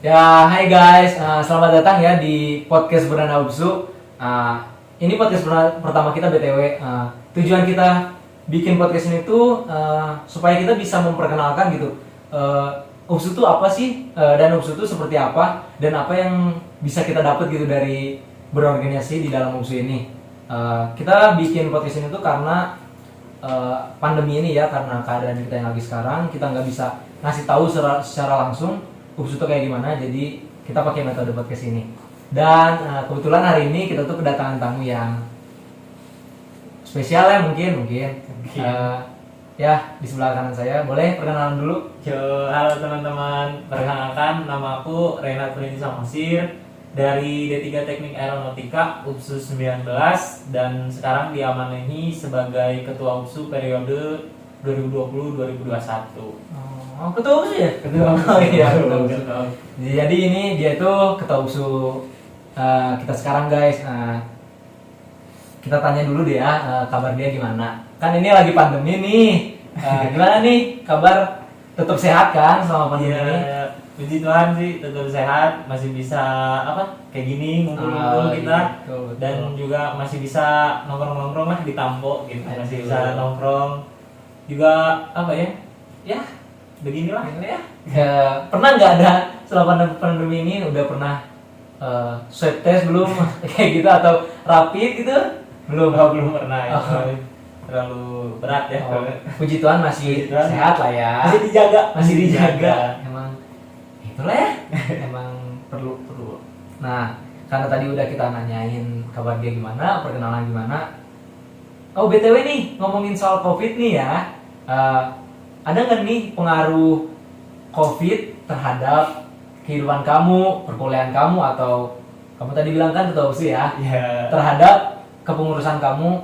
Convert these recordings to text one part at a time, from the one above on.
Ya, hai guys, selamat datang ya di podcast Bernana Ubsu. Ini podcast pertama kita BTW. Tujuan kita bikin podcast ini tuh supaya kita bisa memperkenalkan gitu. Ubsu tuh apa sih? Dan Ubsu tuh seperti apa? Dan apa yang bisa kita dapat gitu dari berorganisasi di dalam Ubsu ini. Kita bikin podcast ini tuh karena pandemi ini ya, karena keadaan kita yang lagi sekarang, kita nggak bisa ngasih tahu secara langsung Ubsu itu kayak gimana, jadi kita pakai metode podcast ini. Dan kebetulan hari ini kita tuh kedatangan tamu yang spesial ya, mungkin. Ya, di sebelah kanan saya, boleh perkenalan dulu? Halo teman-teman, perkenalkan nama aku Renat Printi Samosir dari D3 Teknik Aeronautika UPSU 19 dan sekarang diamanahi sebagai Ketua UPSU periode 2020-2021. Oh, ketua UPSU ya? Ketua UPSU. Oh iya, ketua UPSU. Jadi ini dia tuh ketua UPSU kita sekarang guys. Kita tanya dulu deh ya, kabar dia gimana. Kan ini lagi pandemi nih. Gimana nih kabar? Tetap sehat kan selama pandemi ini? Ya, puji Tuhan sih tetap sehat, masih bisa kayak gini ngumpul-ngumpul kita. Betul. Dan juga masih bisa nongkrong-nongkrong lah di Tampo gitu. Masih bisa nongkrong. Juga ya beginilah Ya, pernah nggak ada selama pandemi ini udah pernah swab test belum kayak gitu atau rapid gitu? belum pernah ya. Oh. Terlalu berat ya. Puji Tuhan masih Puji Tuhan. sehat lah ya. Masih dijaga. Emang itulah ya. Emang perlu. Nah, karena tadi udah kita nanyain kabar dia gimana, perkenalan gimana. Oh, BTW nih, ngomongin soal COVID nih ya. Ada nggak nih pengaruh COVID terhadap kehidupan kamu, perkuliahan kamu, atau kamu tadi bilang kan ketua UPSU ya, Ya. terhadap kepengurusan kamu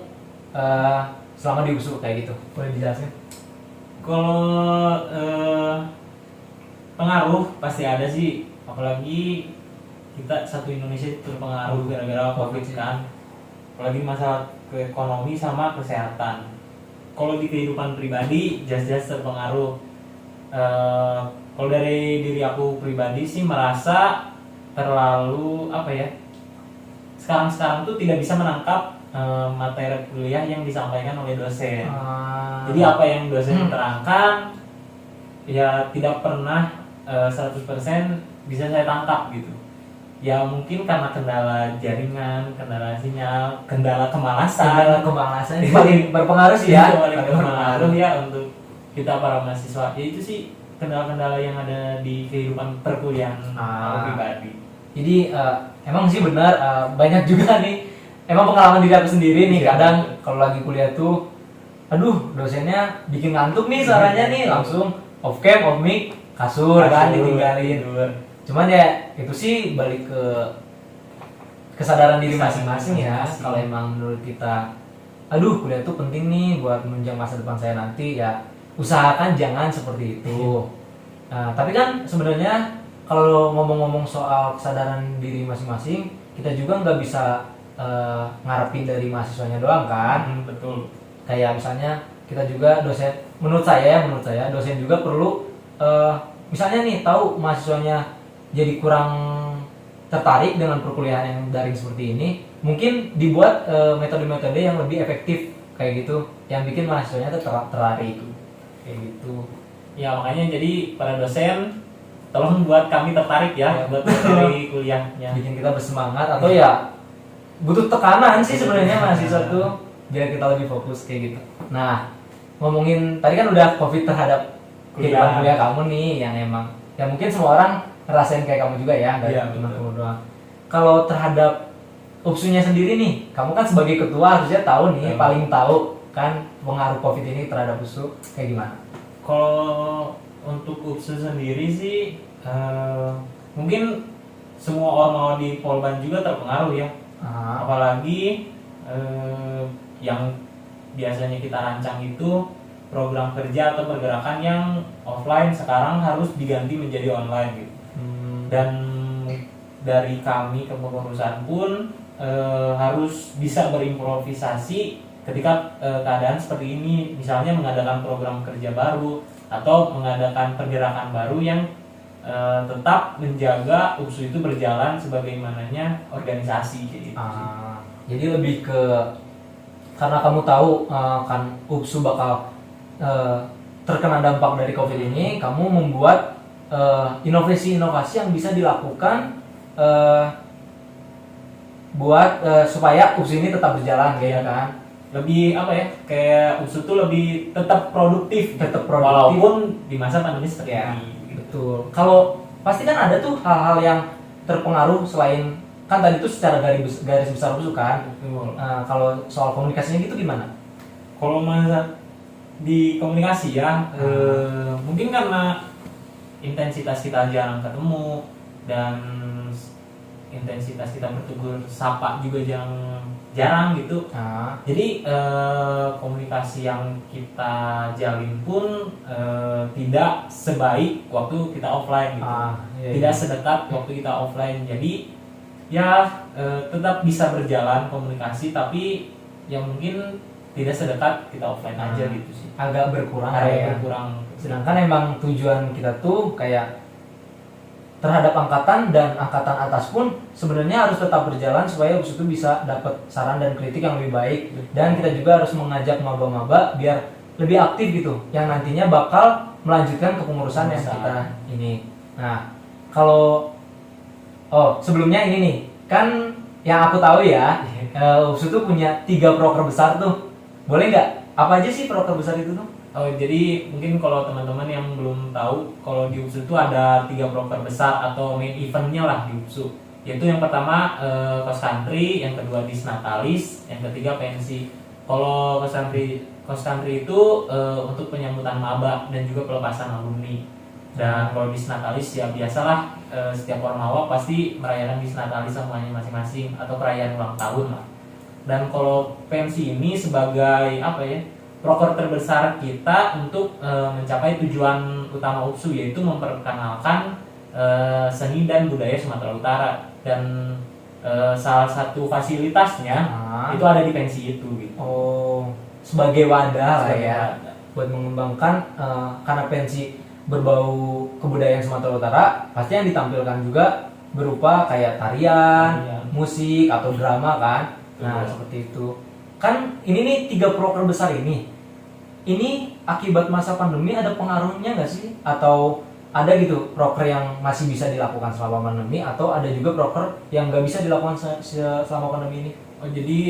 selama di UPSU kayak gitu? Boleh dijelasin? Kalau pengaruh pasti ada sih, apalagi kita satu Indonesia terpengaruh gara-gara COVID kan. Apalagi masalah ke ekonomi sama kesehatan. Kalau di kehidupan pribadi jelas-jelas terpengaruh. Kalau dari diri aku pribadi sih merasa terlalu sekarang tuh tidak bisa menangkap materi kuliah yang disampaikan oleh dosen. Jadi apa yang dosen terangkan ya tidak pernah 100% bisa saya tangkap gitu. Ya mungkin karena kendala jaringan, kendala sinyal, kendala kemalasan Ini paling berpengaruh sih ya. Itu paling berpengaruh ya untuk kita para mahasiswa. Ya itu sih kendala-kendala yang ada di kehidupan perkuliahan pribadi. Jadi emang sih benar, banyak juga nih. Emang pengalaman diri aku sendiri nih, kadang kalau lagi kuliah tuh, aduh dosennya bikin ngantuk nih suaranya nih, langsung off cam, off mic, kasur kan ditinggalin. Cuman ya itu sih balik ke kesadaran diri masing-masing ya. Kalau emang menurut kita, aduh kuliah itu penting nih buat menunjang masa depan saya nanti, ya usahakan jangan seperti itu. Nah, tapi kan sebenarnya kalau ngomong-ngomong soal kesadaran diri masing-masing, kita juga nggak bisa ngarepin dari mahasiswanya doang kan. Betul. Kayak misalnya kita juga dosen, menurut saya dosen juga perlu misalnya nih tahu mahasiswanya jadi kurang tertarik dengan perkuliahan yang daring seperti ini, mungkin dibuat metode-metode yang lebih efektif kayak gitu, yang bikin mahasiswanya tertarik kayak gitu. Ya makanya jadi para dosen tolong buat kami tertarik ya buat dari kuliahnya. Bikin kita bersemangat, atau ya butuh tekanan sih sebenarnya mahasiswa tuh biar kita lebih fokus kayak gitu. Nah, ngomongin tadi kan udah COVID terhadap kehidupan kuliah kamu nih, yang emang ya mungkin semua orang ngerasain kayak kamu juga ya, nggak cuma kamu doang. Kalau terhadap UPSU-nya sendiri nih, kamu kan sebagai ketua harusnya tahu nih, paling tahu kan pengaruh COVID ini terhadap UPSU kayak gimana? Kalau untuk UPSU sendiri sih mungkin semua ormawa di Polban juga terpengaruh ya. Apalagi yang biasanya kita rancang itu program kerja atau pergerakan yang offline sekarang harus diganti menjadi online gitu. Dan dari kami kepengurusan pun harus bisa berimprovisasi ketika keadaan seperti ini, misalnya mengadakan program kerja baru atau mengadakan pergerakan baru yang tetap menjaga UPSU itu berjalan sebagaimananya organisasi gitu. Jadi lebih ke karena kamu tahu kan UPSU bakal terkena dampak dari COVID ini, kamu membuat inovasi-inovasi yang bisa dilakukan buat supaya UPSU ini tetap berjalan, kayak kan? Lebih apa ya? Kayak UPSU tuh lebih tetap produktif, walaupun di masa pandemi seperti ini. Betul. Kalau pasti kan ada tuh hal-hal yang terpengaruh selain kan tadi tuh secara garis besar UPSU kan. Kalau soal komunikasinya gitu gimana? Kalau masa di komunikasi ya, mungkin karena intensitas kita jarang ketemu dan intensitas kita bertegur sapa juga jarang gitu. Jadi komunikasi yang kita jalin pun tidak sebaik waktu kita offline gitu. Tidak sedekat waktu kita offline. Jadi ya tetap bisa berjalan komunikasi, tapi yang mungkin tidak sedekat kita offline aja gitu sih. Agak berkurang. Sedangkan emang tujuan kita tuh kayak terhadap angkatan dan angkatan atas pun sebenarnya harus tetap berjalan supaya UPSU itu bisa dapat saran dan kritik yang lebih baik. Dan kita juga harus mengajak maba-maba biar lebih aktif gitu, yang nantinya bakal melanjutkan kepengurusan yang kita ini. Nah, kalau sebelumnya ini nih, kan yang aku tahu ya, UPSU tuh punya 3 proker besar tuh. Boleh nggak? Apa aja sih proker besar itu tuh? Jadi mungkin kalau teman-teman yang belum tahu, kalau di UPSU itu ada 3 proker besar atau main eventnya lah di UPSU. Yaitu yang pertama cross country, yang kedua disnatalis, yang ketiga pensi. Kalau cross country itu untuk penyambutan maba dan juga pelepasan alumni. Dan kalau disnatalis ya biasalah, setiap ormawa pasti merayakan disnatalis semuanya masing-masing atau perayaan ulang tahun lah. Dan kalau pensi ini sebagai apa ya, proker terbesar kita untuk mencapai tujuan utama UPSU, yaitu memperkenalkan seni dan budaya Sumatera Utara. Dan salah satu fasilitasnya itu ada di pensi itu gitu. Sebagai wadah lah ya, buat mengembangkan karena pensi berbau kebudayaan Sumatera Utara, pasti yang ditampilkan juga berupa kayak tarian, musik atau drama kan. Nah, seperti itu. Kan ini nih 3 proker besar ini akibat masa pandemi ada pengaruhnya nggak sih? Atau ada gitu proker yang masih bisa dilakukan selama pandemi, atau ada juga proker yang nggak bisa dilakukan selama pandemi ini? Jadi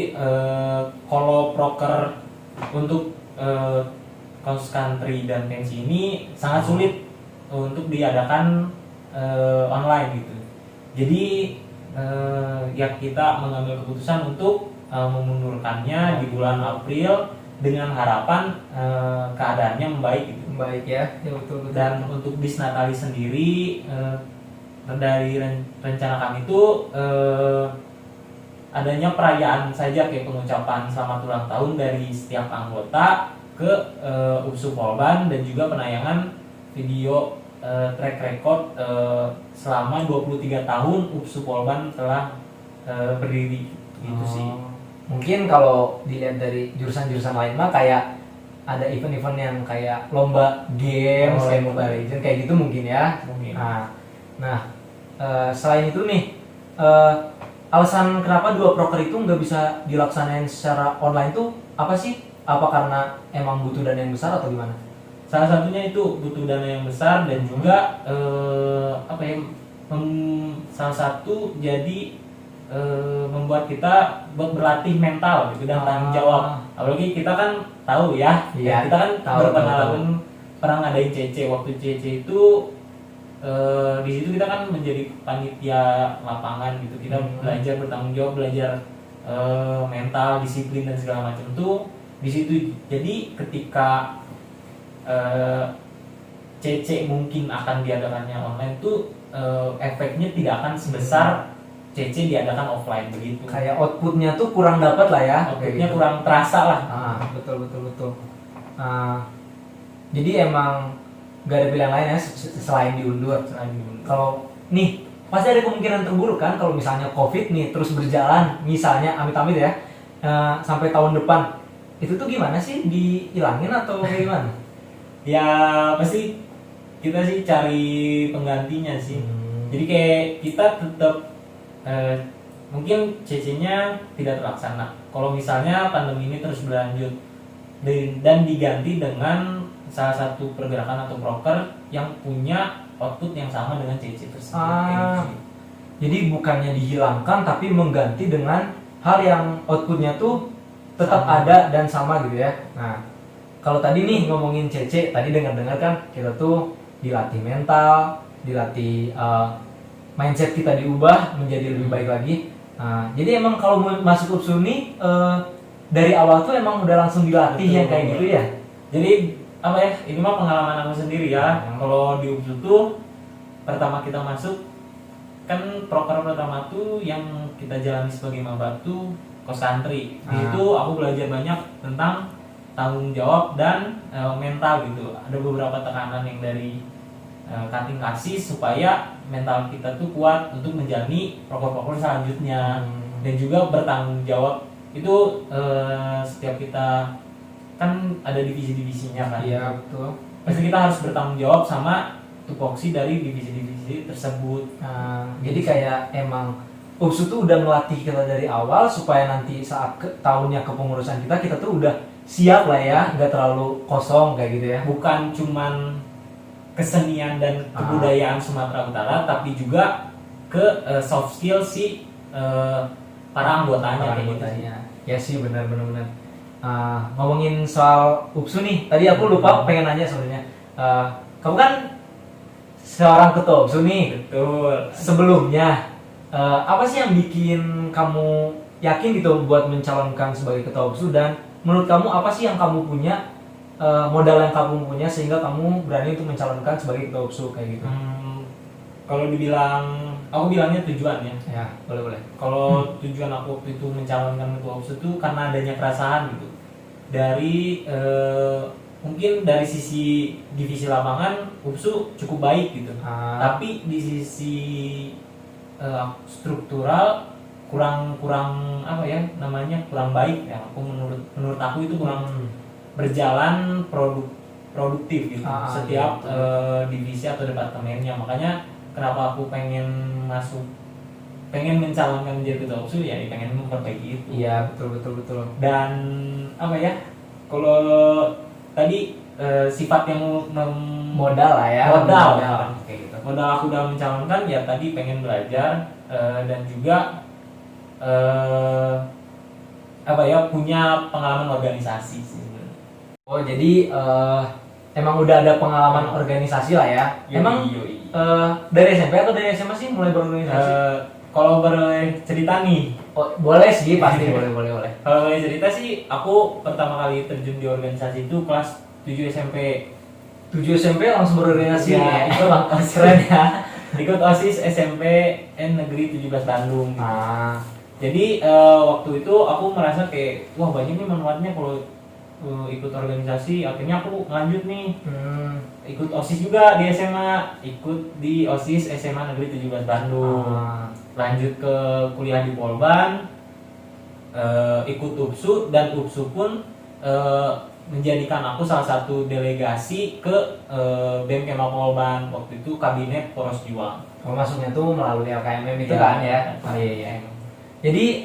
kalau proker untuk cross country dan pensi ini sangat sulit untuk diadakan online gitu. Jadi ya kita mengambil keputusan untuk memundurkannya di bulan April dengan harapan keadaannya membaik gitu. Membaik ya, betul. Dan untuk disnatalis sendiri dari rencana kami itu adanya perayaan saja, kayak pengucapan selamat ulang tahun dari setiap anggota ke UPSU Polban, dan juga penayangan video track record selama 23 tahun UPSU Polban telah berdiri gitu sih. Mungkin kalau dilihat dari jurusan-jurusan lain mah kayak ada event-event yang kayak lomba games, kayak Mobile Legends kayak gitu mungkin ya. Nah, selain itu nih, alasan kenapa 2 proker itu nggak bisa dilaksanain secara online tuh apa sih? Apa karena emang butuh dana yang besar atau gimana? Salah satunya itu butuh dana yang besar, dan juga salah satu jadi membuat kita buat berlatih mental gitu dan tanggung jawab. Apalagi kita kan tahu ya, kita kan berpengalaman pernah ngadain CC. Waktu CC itu di situ kita kan menjadi panitia lapangan gitu. Kita belajar bertanggung jawab, belajar mental, disiplin dan segala macam tuh di situ. Jadi ketika CC mungkin akan diadakannya online tuh efeknya tidak akan sebesar CC diadakan offline begitu. Kayak outputnya tuh kurang dapat lah ya. Outputnya kurang terasa lah. Betul. Jadi emang gak ada pilihan lain ya selain diundur. Kalau nih pasti ada kemungkinan terburuk kan, kalau misalnya COVID nih terus berjalan, misalnya amit-amit ya, sampai tahun depan, itu tuh gimana sih, dihilangin atau gimana? Ya pasti kita sih cari penggantinya sih. Jadi kayak kita tetap mungkin CC-nya tidak terlaksana. Kalau misalnya pandemi ini terus berlanjut dan diganti dengan salah satu pergerakan atau broker yang punya output yang sama dengan CC tersebut. Gitu. Jadi bukannya dihilangkan tapi mengganti dengan hal yang outputnya tuh tetap sama, ada dan sama gitu ya. Nah, kalau tadi nih ngomongin CC, tadi dengar-dengar kan kita tuh dilatih mental, dilatih mindset kita diubah menjadi lebih baik lagi. Nah, jadi emang kalau masuk UPSU nih dari awal tuh emang udah langsung dilatih yang kayak gitu ya. Jadi apa ya? Ini mah pengalaman aku sendiri ya. Kalau di UPSU tuh pertama kita masuk kan proker pertama tuh yang kita jalani sebagai maba tuh cross country. Itu aku belajar banyak tentang tanggung jawab dan mental gitu. Ada beberapa tekanan yang dari cutting kasih supaya mental kita tuh kuat untuk menjalani proker-proker selanjutnya dan juga bertanggung jawab. Itu setiap kita kan ada divisi-divisinya kan. Iya betul. Pasti kita harus bertanggung jawab sama tupoksi dari divisi-divisi tersebut. Jadi kayak emang UPSU tuh udah melatih kita dari awal supaya nanti saat tahunnya kepengurusan kita tuh udah siap lah ya, nggak terlalu kosong kayak gitu ya. Bukan cuman kesenian dan kebudayaan Sumatera Utara, tapi juga ke soft skill si para anggotanya. Ya sih benar-benar. Ngomongin soal UPSU nih, tadi aku lupa pengen nanya sebenarnya. Kamu kan seorang ketua UPSU nih. Betul. Sebelumnya apa sih yang bikin kamu yakin gitu buat mencalonkan sebagai ketua UPSU, dan menurut kamu apa sih yang kamu punya, modal yang kamu punya sehingga kamu berani untuk mencalonkan sebagai ketua UPSU kayak gitu? Kalau dibilang, aku bilangnya tujuan ya. Ya, boleh. Kalau tujuan aku waktu itu mencalonkan ketua UPSU itu karena adanya keresahan gitu. Dari mungkin dari sisi divisi lapangan UPSU cukup baik gitu. Tapi di sisi struktural kurang apa ya namanya, kurang baik ya. Aku menurut aku itu kurang berjalan produktif gitu. Setiap divisi atau departemennya. Makanya kenapa aku pengen mencalonkan menjadi ketua UPSU ya, pengen memperbaiki itu. Iya betul. Dan apa ya, kalau tadi sifat yang modal lah ya. Modal kayak gitu. Modal aku dalam mencalonkan ya tadi pengen belajar dan juga apa ya, punya pengalaman organisasi sih. Oh jadi emang udah ada pengalaman organisasi lah ya. Emang dari SMP atau dari SMA sih mulai berorganisasi? Kalau boleh cerita nih. Oh, boleh sih, pasti boleh. Kalau boleh cerita sih, aku pertama kali terjun di organisasi itu kelas 7 SMP. 7 SMP langsung berorganisasi ya. Itu keren ya. Ikut OSIS SMP Negeri 17 Bandung. Jadi waktu itu aku merasa kayak wah banyak nih manfaatnya kalau ikut organisasi. Akhirnya aku lanjut nih. Ikut OSIS juga di SMA, ikut di OSIS SMA Negeri 17 Bandung. Lanjut ke kuliah di Polban, ikut UPSU, dan UPSU pun menjadikan aku salah satu delegasi ke BEM Kema Polban, waktu itu Kabinet Poros Juang. Masuknya tuh melalui LKMM itu kan ya? Iya. Jadi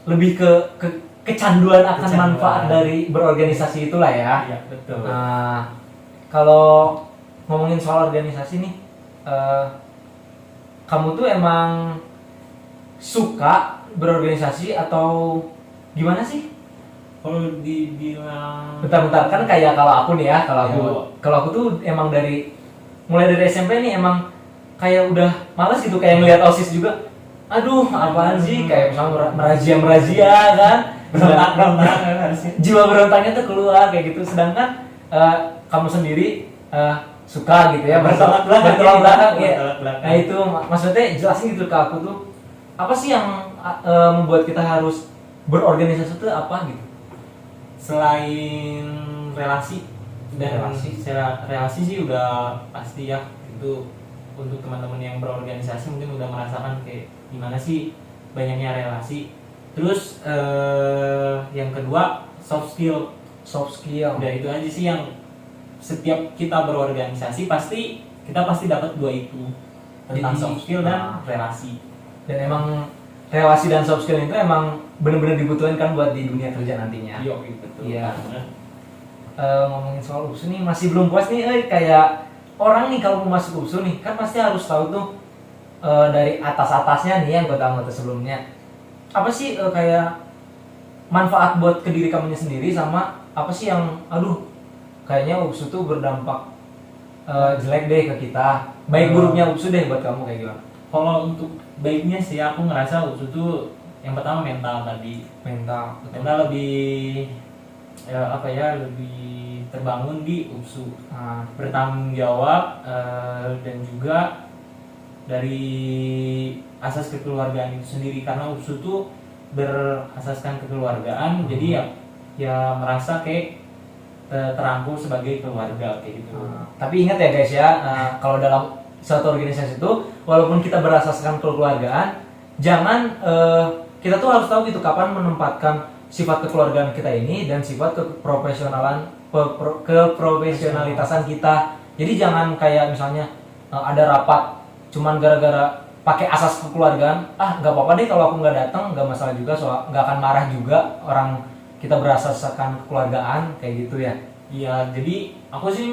lebih ke kecanduan akan manfaat dari berorganisasi itulah ya. Iya, betul. Kalau ngomongin soal organisasi nih, kamu tuh emang suka berorganisasi atau gimana sih? Kalau dibilang bentar kan kayak kalau aku nih ya, kalau aku tuh emang mulai dari SMP nih emang kayak udah malas gitu, kayak ngeliat OSIS juga. Aduh, apaan sih, kayak misalnya merazia kan, berontak jiwa berontaknya tuh keluar kayak gitu. Sedangkan kamu sendiri suka gitu ya, bertolak belakang ya. Nah itu maksudnya jelasin gitu ke aku tuh, apa sih yang membuat kita harus berorganisasi itu apa gitu? Selain relasi sih udah pasti ya, itu untuk teman-teman yang berorganisasi mungkin udah merasakan kayak gimana sih banyaknya relasi. Terus yang kedua soft skill. Udah itu aja sih yang setiap kita berorganisasi kita pasti dapat dua itu, tentang Jadi, soft skill dan relasi. Dan emang relasi dan soft skill itu emang benar-benar dibutuhkan kan buat di dunia kerja nantinya. Iya, betul. Iya. Ngomongin soal UPSU nih masih belum puas nih, kayak orang nih kalau mau masuk UPSU nih kan pasti harus tahu tuh dari atas-atasnya nih anggota-anggota sebelumnya apa sih kayak manfaat buat ke diri kamunya sendiri, sama apa sih yang kayaknya UPSU tuh berdampak jelek deh ke kita, baik buruknya UPSU deh buat kamu kayak gimana? Kalau untuk baiknya sih aku ngerasa UPSU tuh yang pertama mental tadi. Mental Lebih lebih terbangun di UPSU. Bertanggung jawab dan juga dari asas kekeluargaan itu sendiri, karena UPSU tuh berasaskan kekeluargaan. Jadi ya merasa kayak terangkul sebagai keluarga kayak gitu. Tapi ingat ya guys ya, kalau dalam suatu organisasi itu walaupun kita berasaskan kekeluargaan, jangan kita tuh harus tahu gitu kapan menempatkan sifat kekeluargaan kita ini dan sifat keprofesionalitasan kita. Jadi jangan kayak misalnya ada rapat cuman gara-gara pakai asas kekeluargaan, nggak apa-apa deh kalau aku nggak datang, nggak masalah juga, soal nggak akan marah juga orang kita berasaskan kekeluargaan kayak gitu ya. Iya, jadi aku sih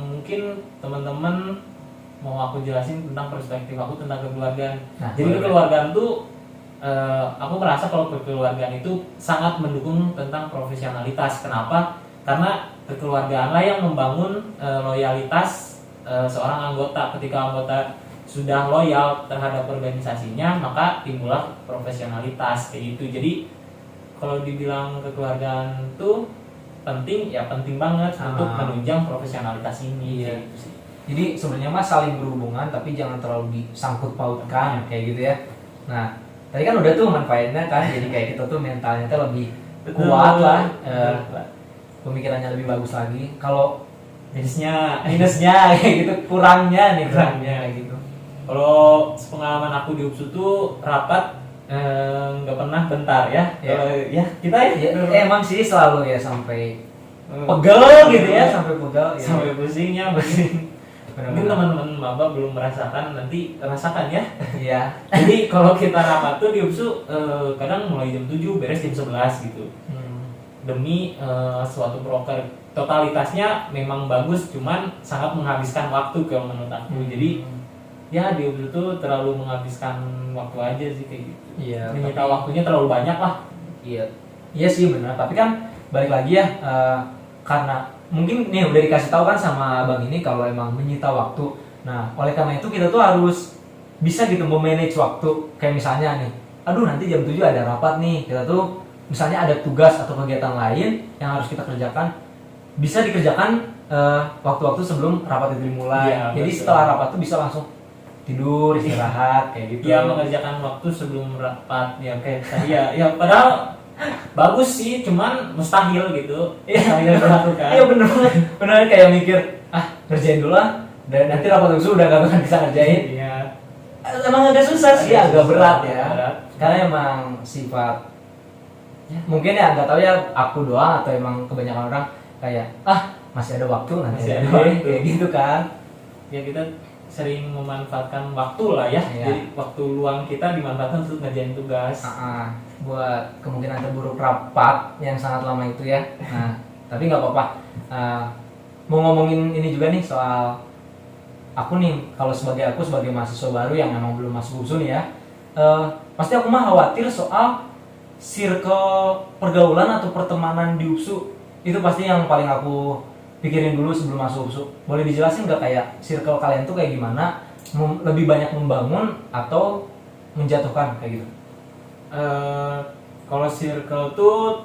mungkin teman-teman mau aku jelasin tentang perspektif aku tentang kekeluargaan. Jadi kekeluargaan tuh aku merasa kalau kekeluargaan itu sangat mendukung tentang profesionalitas. Kenapa? Karena kekeluargaanlah yang membangun loyalitas seorang anggota. Ketika anggota sudah loyal terhadap organisasinya, maka timbullah profesionalitas kayak gitu. Jadi kalau dibilang kekeluargaan tuh penting, ya penting banget untuk menunjang profesionalitas ini. Iya. Gitu sih. Jadi sebenarnya mah saling berhubungan tapi jangan terlalu disangkut pautkan kayak gitu ya. Nah, tadi kan udah tuh manfaatnya kan, jadi kayak kita tuh mentalnya tuh lebih kuat lah, pemikirannya lebih bagus lagi. Kalau minusnya kayak gitu, kurangnya kayak gitu. Kalau pengalaman aku di UPSU tuh rapat nggak pernah bentar ya. Ya kita ya emang sih selalu ya sampai pegel gitu ya, sampai pegel sampai pusingnya pusing. Mungkin teman-teman maba belum merasakan, nanti rasakan ya. Iya. Jadi kalau kita rapat tuh di UPSU kadang mulai jam 7 beres jam 11 gitu. Demi suatu proker. Totalitasnya memang bagus, cuman sangat menghabiskan waktu kalau menurut aku. Jadi ya di UPSU tuh terlalu menghabiskan waktu aja sih kayak gitu. Iya. Menyita waktunya terlalu banyak lah. Iya sih benar. Tapi kan balik lagi ya, karena mungkin nih udah dikasih tahu kan sama Bang ini kalau emang menyita waktu. Nah, oleh karena itu kita tuh harus bisa gitu memanage waktu. Kayak misalnya nih, nanti jam 7 ada rapat nih. Kita tuh misalnya ada tugas atau kegiatan lain yang harus kita kerjakan, bisa dikerjakan waktu-waktu sebelum rapat itu dimulai. Jadi betul. Setelah rapat tuh bisa langsung tidur, istirahat kayak gitu. Ya, mengerjakan waktu sebelum rapat ya kayak tadi ya padahal bagus sih, cuman mustahil gitu. Mustahil dilakukan. Iya bener kayak mikir ngerjain dulu lah, dan nanti rapat UPSU udah gak bakal bisa ngerjain. Iya. Emang agak susah sih, agak berat ya. Karena emang sifat mungkin ya nggak tahu ya aku doang atau emang kebanyakan orang kayak masih ada waktu nanti kayak gitu kan. Ya kita sering memanfaatkan waktu lah ya. Jadi waktu luang kita dimanfaatkan untuk ngerjain tugas. Buat kemungkinan terburuk rapat yang sangat lama itu ya. Nah, tapi nggak apa-apa. Mau ngomongin ini juga nih soal aku nih, kalau sebagai mahasiswa baru yang memang belum masuk UPSU nih ya. Pasti aku mah khawatir soal circle pergaulan atau pertemanan di UPSU. Itu pasti yang paling aku pikirin dulu sebelum masuk UPSU. Boleh dijelasin nggak kayak circle kalian tuh kayak gimana? Lebih banyak membangun atau menjatuhkan kayak gitu? Kalau circle tuh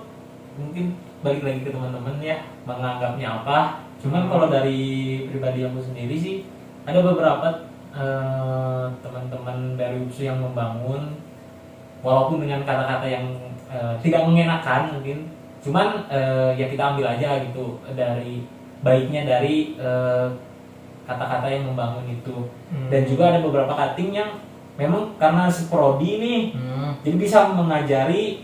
mungkin balik lagi ke teman-teman ya, menganggapnya apa. Cuman kalau dari pribadi aku sendiri sih ada beberapa teman-teman dari UPSU yang membangun, walaupun dengan kata-kata yang tidak mengenakan mungkin. Cuman ya kita ambil aja gitu dari baiknya dari kata-kata yang membangun itu. Dan juga ada beberapa cutting yang memang karena seprodi nih, jadi bisa mengajari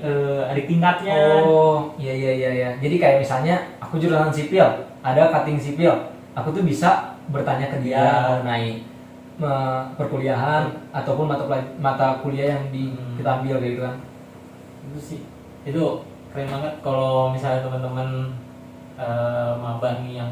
adik tingkatnya. Oh, iya. Jadi kayak misalnya aku jurusan sipil, ada cutting sipil, aku tuh bisa bertanya ke dia mengenai perkuliahan ataupun mata kuliah yang kita ambil kayak gitu kan. Itu sih, itu keren banget kalau misalnya teman-teman maba nih yang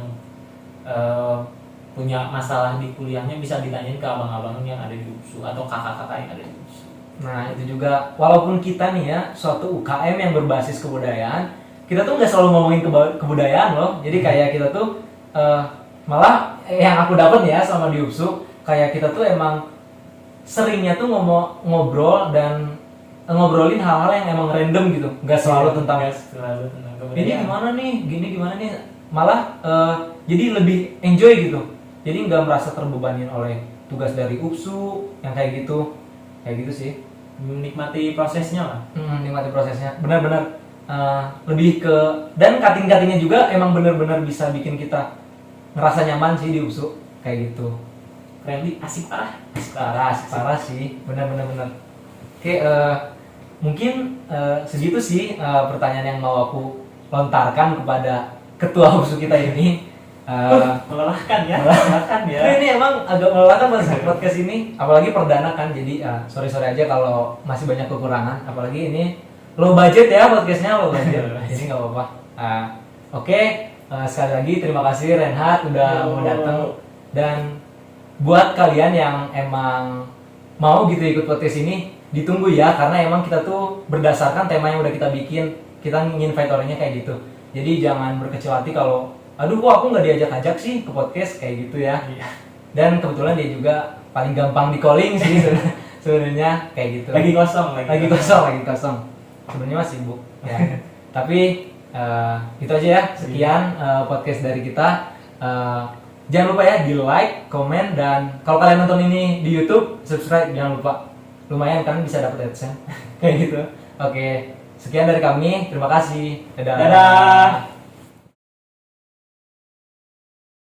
punya masalah di kuliahnya bisa ditanyain ke abang-abang yang ada di UPSU atau kakak-kakak yang ada di UPSU. Nah itu juga, walaupun kita nih ya suatu UKM yang berbasis kebudayaan, kita tuh nggak selalu ngomongin kebudayaan loh. Jadi kayak kita tuh malah yang aku dapat ya sama di UPSU, kayak kita tuh emang seringnya tuh ngobrol dan ngobrolin hal-hal yang emang random gitu, nggak selalu tentang kebudayaan. ini gimana nih, gini gimana nih, malah jadi lebih enjoy gitu. Jadi nggak merasa terbebanin oleh tugas dari UPSU yang kayak gitu sih. Menikmati prosesnya lah. Nikmati prosesnya, benar-benar lebih ke, dan cutting-cuttingnya juga emang benar-benar bisa bikin kita ngerasa nyaman sih di UPSU kayak gitu. Friendly, asik parah. Asik parah sih, benar-benar. Oke, mungkin segitu sih pertanyaan yang mau aku lontarkan kepada ketua UPSU kita ini. Melelahkan ya. Nah, ini emang agak melelahkan podcast ini, apalagi perdana kan, jadi sorry aja kalau masih banyak kekurangan, apalagi ini low budget ya podcastnya, low budget, jadi nggak apa-apa. Oke, sekali lagi terima kasih Renhat udah mau datang, dan buat kalian yang emang mau gitu ikut podcast ini, ditunggu ya, karena emang kita tuh berdasarkan tema yang udah kita bikin, kita nginvite orangnya kayak gitu. Jadi jangan berkecil hati kalau aduh kok aku nggak diajak-ajak sih ke podcast kayak gitu ya. Dan kebetulan dia juga paling gampang di calling sih sebenarnya kayak gitu. Lagi kosong. Sebenarnya masih sibuk ya. Tapi itu aja ya, sekian podcast dari kita. Jangan lupa ya di like, komen, dan kalau kalian nonton ini di YouTube, subscribe jangan lupa. Lumayan kan bisa dapat AdSense kayak gitu. Oke, sekian dari kami, terima kasih. Dadah.